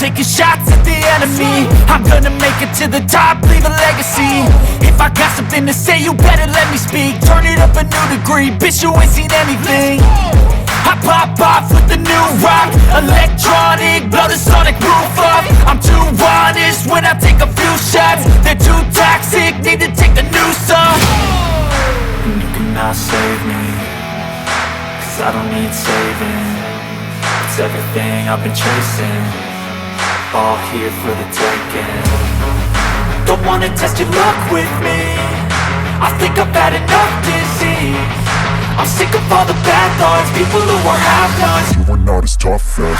Taking shots at the enemy. I'm gonna make it to the top, leave a legacy. If I got something to say, you better let me speak. Turn it up a new degree, bitch, you ain't seen anything. I pop off with the new rock, electronic, blow the sonic roof up. I'm too honest when I take a few shots. They're too toxic, need to take the noose off. And you cannot save me, cause I don't need saving. It's everything I've been chasing, all here for the taking. Don't wanna test your luck with me, I think I've had enough disease. I'm sick of all the bad thoughts, people who are half-nots. You are not as tough as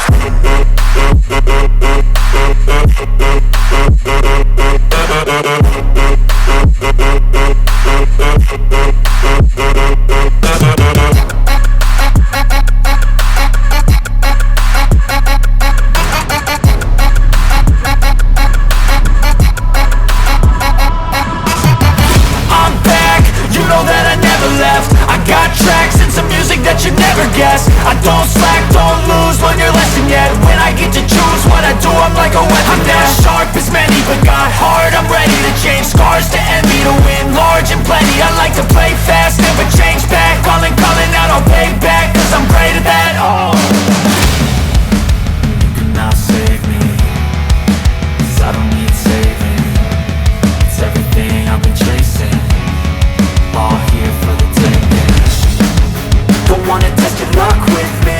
I don't slack, don't lose, learn your lesson yet. When I get to choose what I do, I'm like a weapon. I'm not sharp as many, but got hard, I'm ready to change. Scars to envy, to win large and plenty. I like to play fast, never change back. Calling out, I'll pay back, cause I'm great at that. Oh, you cannot save me, cause I don't need saving. It's everything I've been chasing, all here for the taking. Don't wanna test your luck with me,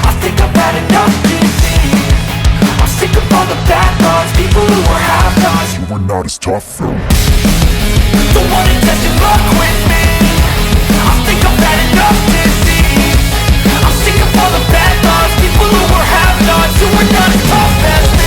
I think I've had enough disease. I'm sick of all the bad thoughts, people who are half-nots. you are not as tough though. Don't wanna test your luck with me, I think I've had enough disease. I'm sick of all the bad thoughts, people who are half-nots, who are not as tough as me.